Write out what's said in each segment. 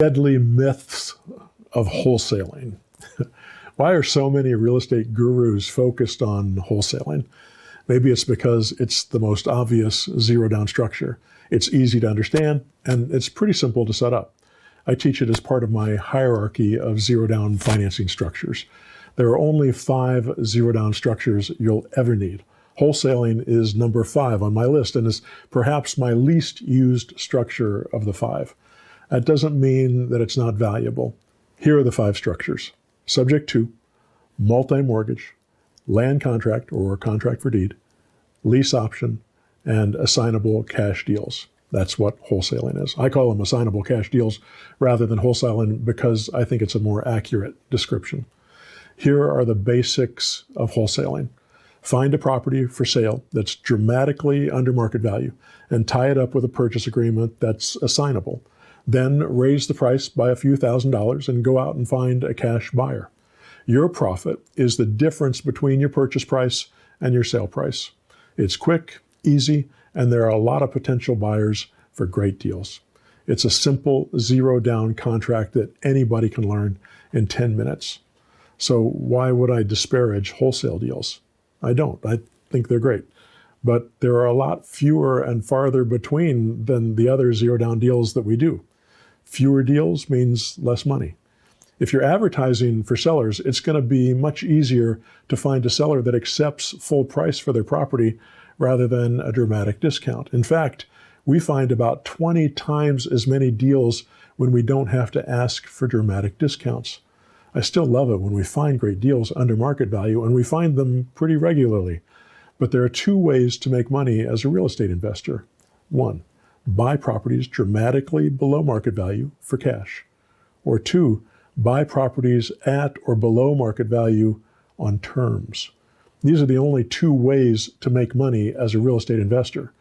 Deadly myths of wholesaling. Why are so many real estate gurus focused on wholesaling? Maybe it's because it's the most obvious zero-down structure. It's easy to understand, and it's pretty simple to set up. I teach it as part of my hierarchy of zero-down financing structures. There are only 5 zero-down structures you'll ever need. Wholesaling is number 5 on my list and is perhaps my least used structure of the 5. That doesn't mean that it's not valuable. Here are the 5 structures. Subject to, multi-mortgage, land contract or contract for deed, lease option, and assignable cash deals. That's what wholesaling is. I call them assignable cash deals rather than wholesaling because I think it's a more accurate description. Here are the basics of wholesaling. Find a property for sale that's dramatically under market value and tie it up with a purchase agreement that's assignable. Then raise the price by a few $1,000s and go out and find a cash buyer. Your profit is the difference between your purchase price and your sale price. It's quick, easy, and there are a lot of potential buyers for great deals. It's a simple zero-down contract that anybody can learn in 10 minutes. So why would I disparage wholesale deals? I don't. I think they're great. But there are a lot fewer and farther between than the other zero-down deals that we do. Fewer deals means less money. If you're advertising for sellers, it's going to be much easier to find a seller that accepts full price for their property rather than a dramatic discount. In fact, we find about 20 times as many deals when we don't have to ask for dramatic discounts. I still love it when we find great deals under market value, and we find them pretty regularly. But there are 2 ways to make money as a real estate investor. 1, buy properties dramatically below market value for cash. Or 2, buy properties at or below market value on terms. These are the only 2 ways to make money as a real estate investor.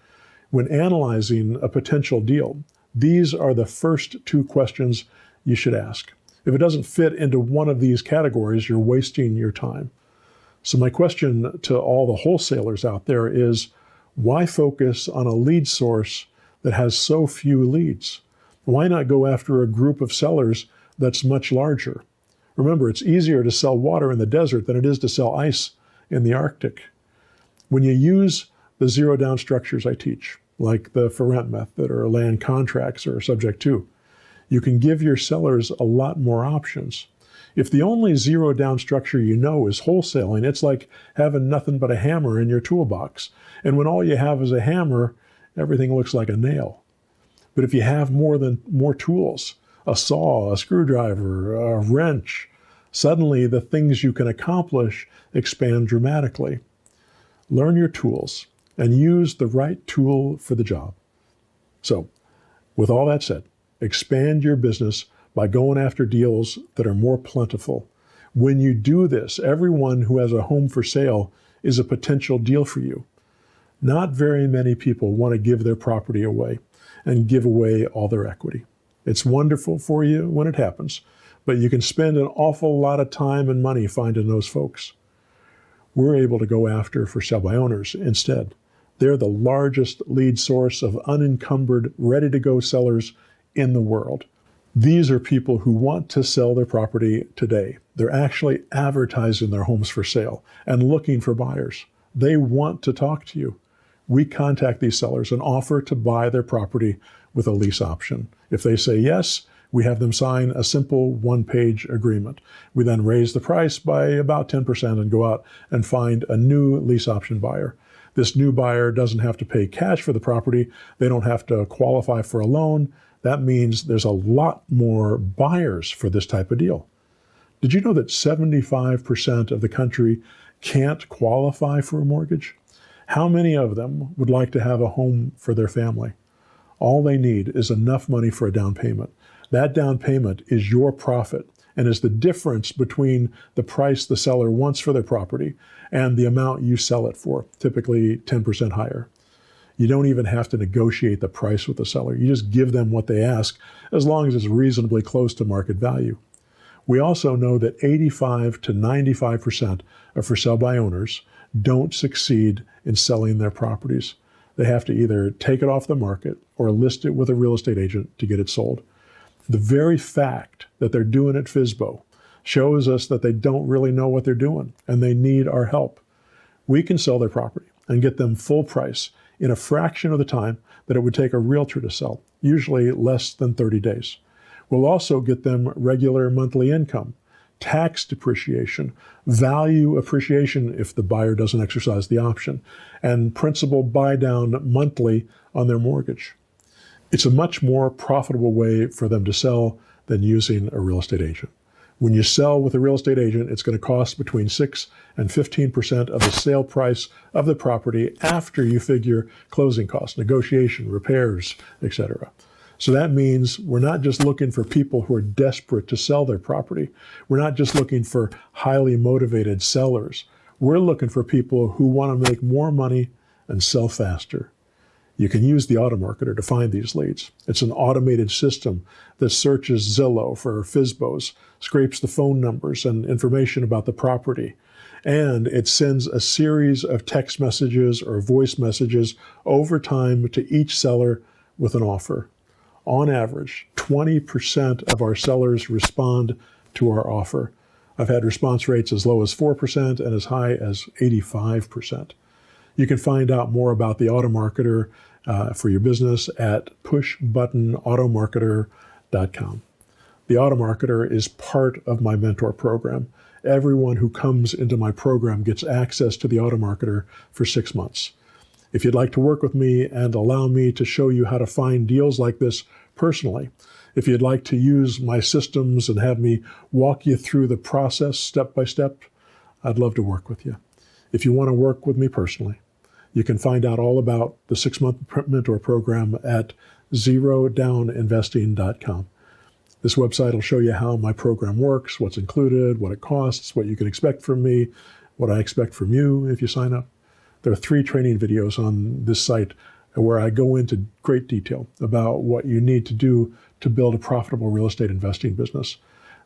When analyzing a potential deal, these are the first 2 questions you should ask. If it doesn't fit into one of these categories, you're wasting your time. So my question to all the wholesalers out there is, why focus on a lead source that has so few leads? Why not go after a group of sellers that's much larger? Remember, it's easier to sell water in the desert than it is to sell ice in the Arctic. When you use the zero-down structures I teach, like the for rent method or land contracts or subject to, you can give your sellers a lot more options. If the only zero-down structure you know is wholesaling, it's like having nothing but a hammer in your toolbox. And when all you have is a hammer, everything looks like a nail. But if you have more tools, a saw, a screwdriver, a wrench, suddenly the things you can accomplish expand dramatically. Learn your tools and use the right tool for the job. So, with all that said, expand your business by going after deals that are more plentiful. When you do this, everyone who has a home for sale is a potential deal for you. Not very many people want to give their property away and give away all their equity. It's wonderful for you when it happens, but you can spend an awful lot of time and money finding those folks. We're able to go after for sale by owners instead. They're the largest lead source of unencumbered, ready-to-go sellers in the world. These are people who want to sell their property today. They're actually advertising their homes for sale and looking for buyers. They want to talk to you. We contact these sellers and offer to buy their property with a lease option. If they say yes, we have them sign a simple 1-page agreement. We then raise the price by about 10% and go out and find a new lease option buyer. This new buyer doesn't have to pay cash for the property. They don't have to qualify for a loan. That means there's a lot more buyers for this type of deal. Did you know that 75% of the country can't qualify for a mortgage? How many of them would like to have a home for their family? All they need is enough money for a down payment. That down payment is your profit and is the difference between the price the seller wants for their property and the amount you sell it for, typically 10% higher. You don't even have to negotiate the price with the seller. You just give them what they ask, as long as it's reasonably close to market value. We also know that 85 to 95% of for sale by owners don't succeed in selling their properties. They have to either take it off the market or list it with a real estate agent to get it sold. The very fact that they're doing it FSBO shows us that they don't really know what they're doing and they need our help. We can sell their property and get them full price in a fraction of the time that it would take a realtor to sell, usually less than 30 days. We'll also get them regular monthly income, tax depreciation, value appreciation if the buyer doesn't exercise the option, and principal buy down monthly on their mortgage. It's a much more profitable way for them to sell than using a real estate agent. When you sell with a real estate agent, it's going to cost between 6 and 15% of the sale price of the property after you figure closing costs, negotiation, repairs, etc. So that means we're not just looking for people who are desperate to sell their property. We're not just looking for highly motivated sellers. We're looking for people who want to make more money and sell faster. You can use the AutoMarketer to find these leads. It's an automated system that searches Zillow for FSBOs, scrapes the phone numbers and information about the property, and it sends a series of text messages or voice messages over time to each seller with an offer. On average, 20% of our sellers respond to our offer. I've had response rates as low as 4% and as high as 85%. You can find out more about the AutoMarketer for your business at pushbuttonautomarketer.com. The AutoMarketer is part of my mentor program. Everyone who comes into my program gets access to the AutoMarketer for 6 months. If you'd like to work with me and allow me to show you how to find deals like this personally, if you'd like to use my systems and have me walk you through the process step by step, I'd love to work with you. If you want to work with me personally, you can find out all about the 6-month mentor program at zerodowninvesting.com. This website will show you how my program works, what's included, what it costs, what you can expect from me, what I expect from you if you sign up. There are 3 training videos on this site where I go into great detail about what you need to do to build a profitable real estate investing business.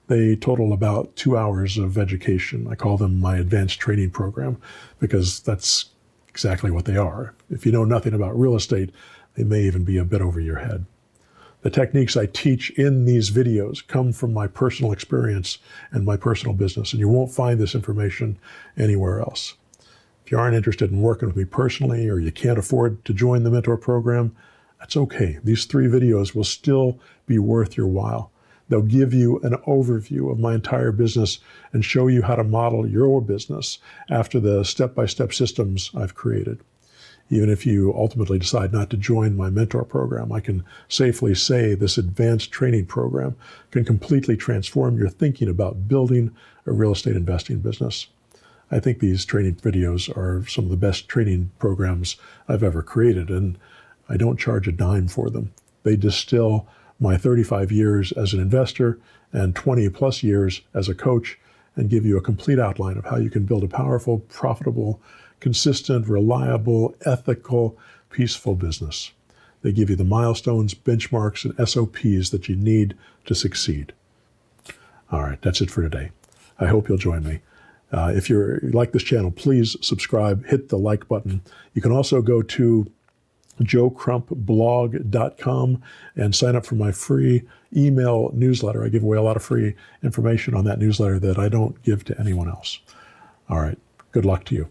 They total about 2 hours of education. I call them my advanced training program because that's exactly what they are. If you know nothing about real estate, they may even be a bit over your head. The techniques I teach in these videos come from my personal experience and my personal business, and you won't find this information anywhere else. If you aren't interested in working with me personally or you can't afford to join the mentor program, that's okay. These 3 videos will still be worth your while. They'll give you an overview of my entire business and show you how to model your business after the step-by-step systems I've created. Even if you ultimately decide not to join my mentor program, I can safely say this advanced training program can completely transform your thinking about building a real estate investing business. I think these training videos are some of the best training programs I've ever created, and I don't charge a dime for them. They distill my 35 years as an investor and 20 plus years as a coach and give you a complete outline of how you can build a powerful, profitable, consistent, reliable, ethical, peaceful business. They give you the milestones, benchmarks, and SOPs that you need to succeed. All right, that's it for today. I hope you'll join me. If you like this channel, please subscribe, hit the like button. You can also go to joecrumpblog.com and sign up for my free email newsletter. I give away a lot of free information on that newsletter that I don't give to anyone else. All right, good luck to you.